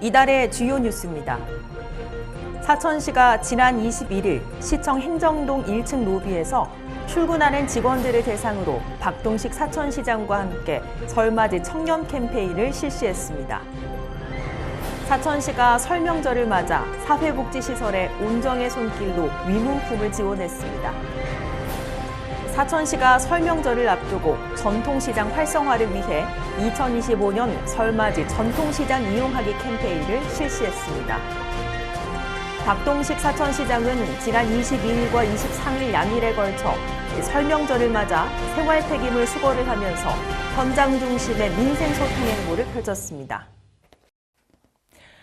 이달의 주요 뉴스입니다. 사천시가 지난 21일 시청 행정동 1층 로비에서 출근하는 직원들을 대상으로 박동식 사천시장과 함께 설맞이 청년 캠페인을 실시했습니다. 사천시가 설명절을 맞아 사회복지시설에 온정의 손길로 위문품을 지원했습니다. 사천시가 설명절을 앞두고 전통시장 활성화를 위해 2025년 설맞이 전통시장 이용하기 캠페인을 실시했습니다. 박동식 사천시장은 지난 22일과 23일 양일에 걸쳐 설명절을 맞아 생활 폐기물 수거를 하면서 현장 중심의 민생소통 행보를 펼쳤습니다.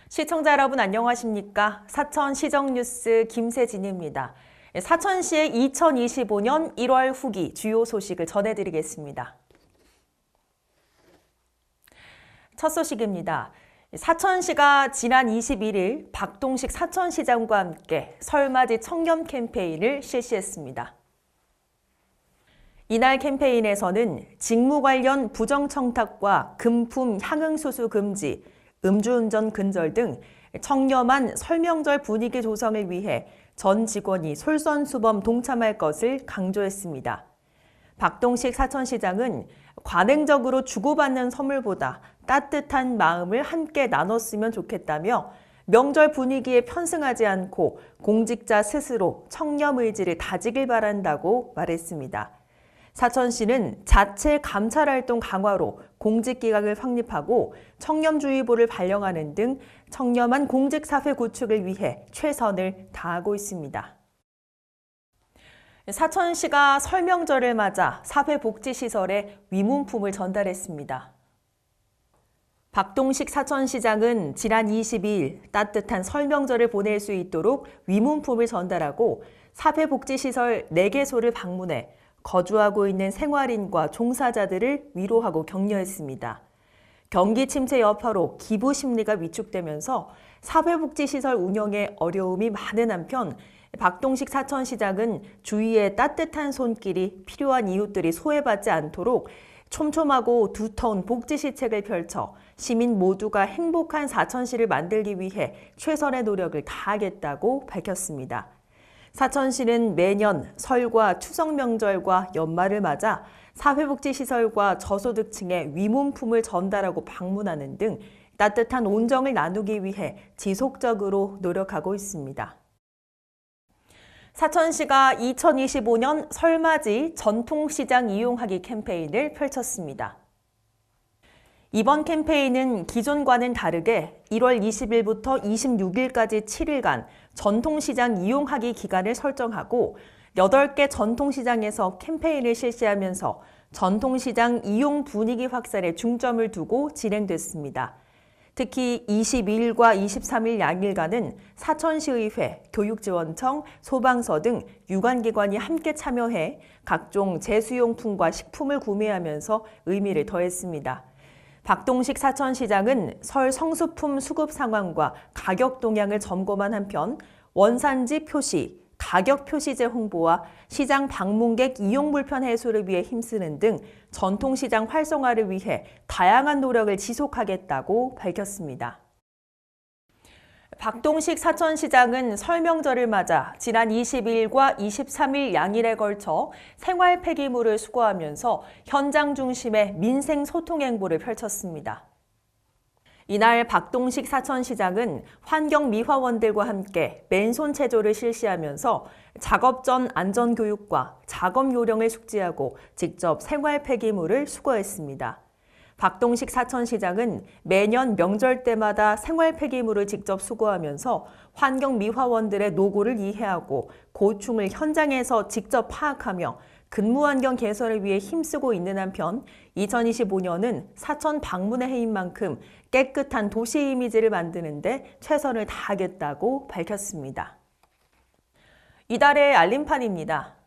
시청자 여러분 안녕하십니까? 사천시정뉴스 김세진입니다. 사천시의 2025년 1월 후기 주요 소식을 전해드리겠습니다. 첫 소식입니다. 사천시가 지난 21일 박동식 사천시장과 함께 설맞이 청년 캠페인을 실시했습니다. 이날 캠페인에서는 직무 관련 부정청탁과 금품 향응수수 금지, 음주운전 근절 등 청렴한 설명절 분위기 조성을 위해 전 직원이 솔선수범 동참할 것을 강조했습니다. 박동식 사천시장은 관행적으로 주고받는 선물보다 따뜻한 마음을 함께 나눴으면 좋겠다며 명절 분위기에 편승하지 않고 공직자 스스로 청렴 의지를 다지길 바란다고 말했습니다. 사천시는 자체 감찰활동 강화로 공직기강을 확립하고 청렴주의보를 발령하는 등 청렴한 공직사회 구축을 위해 최선을 다하고 있습니다. 사천시가 설명절을 맞아 사회복지시설에 위문품을 전달했습니다. 박동식 사천시장은 지난 22일 따뜻한 설명절을 보낼 수 있도록 위문품을 전달하고 사회복지시설 4개소를 방문해 거주하고 있는 생활인과 종사자들을 위로하고 격려했습니다. 경기 침체 여파로 기부 심리가 위축되면서 사회복지시설 운영에 어려움이 많은 한편 박동식 사천시장은 주위에 따뜻한 손길이 필요한 이웃들이 소외받지 않도록 촘촘하고 두터운 복지시책을 펼쳐 시민 모두가 행복한 사천시를 만들기 위해 최선의 노력을 다하겠다고 밝혔습니다. 사천시는 매년 설과 추석 명절과 연말을 맞아 사회복지시설과 저소득층에 위문품을 전달하고 방문하는 등 따뜻한 온정을 나누기 위해 지속적으로 노력하고 있습니다. 사천시가 2025년 설맞이 전통시장 이용하기 캠페인을 펼쳤습니다. 이번 캠페인은 기존과는 다르게 1월 20일부터 26일까지 7일간 전통시장 이용하기 기간을 설정하고 8개 전통시장에서 캠페인을 실시하면서 전통시장 이용 분위기 확산에 중점을 두고 진행됐습니다. 특히 22일과 23일 양일간은 사천시의회, 교육지원청, 소방서 등 유관기관이 함께 참여해 각종 제수용품과 식품을 구매하면서 의미를 더했습니다. 박동식 사천시장은 설 성수품 수급 상황과 가격 동향을 점검한 한편 원산지 표시, 가격 표시제 홍보와 시장 방문객 이용 불편 해소를 위해 힘쓰는 등 전통시장 활성화를 위해 다양한 노력을 지속하겠다고 밝혔습니다. 박동식 사천시장은 설명절을 맞아 지난 22일과 23일 양일에 걸쳐 생활 폐기물을 수거하면서 현장 중심의 민생 소통 행보를 펼쳤습니다. 이날 박동식 사천시장은 환경미화원들과 함께 맨손 체조를 실시하면서 작업 전 안전교육과 작업 요령을 숙지하고 직접 생활 폐기물을 수거했습니다. 박동식 사천시장은 매년 명절 때마다 생활 폐기물을 직접 수거하면서 환경미화원들의 노고를 이해하고 고충을 현장에서 직접 파악하며 근무 환경 개선을 위해 힘쓰고 있는 한편 2025년은 사천 방문의 해인 만큼 깨끗한 도시 이미지를 만드는 데 최선을 다하겠다고 밝혔습니다. 이달의 알림판입니다.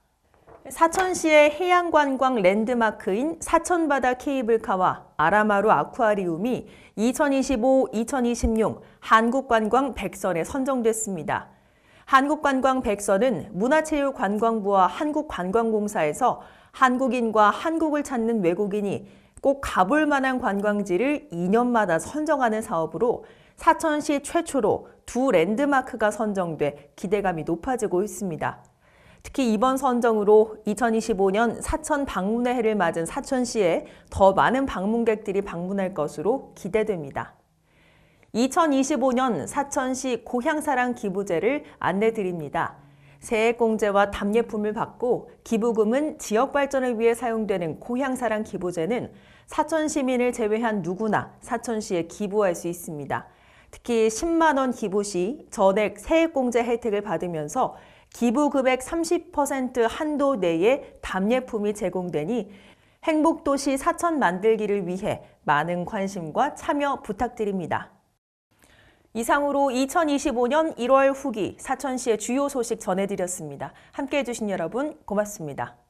사천시의 해양관광 랜드마크인 사천바다 케이블카와 아라마루 아쿠아리움이 2025-2026 한국관광 100선에 선정됐습니다. 한국관광 100선은 문화체육관광부와 한국관광공사에서 한국인과 한국을 찾는 외국인이 꼭 가볼 만한 관광지를 2년마다 선정하는 사업으로 사천시 최초로 두 랜드마크가 선정돼 기대감이 높아지고 있습니다. 특히 이번 선정으로 2025년 사천 방문의 해를 맞은 사천시에 더 많은 방문객들이 방문할 것으로 기대됩니다. 2025년 사천시 고향사랑 기부제를 안내드립니다. 세액공제와 답례품을 받고 기부금은 지역발전을 위해 사용되는 고향사랑 기부제는 사천 시민을 제외한 누구나 사천시에 기부할 수 있습니다. 특히 10만 원 기부 시 전액 세액공제 혜택을 받으면서 기부금액 30% 한도 내에 답례품이 제공되니 행복도시 사천 만들기를 위해 많은 관심과 참여 부탁드립니다. 이상으로 2025년 1월 후기 사천시의 주요 소식 전해드렸습니다. 함께해 주신 여러분 고맙습니다.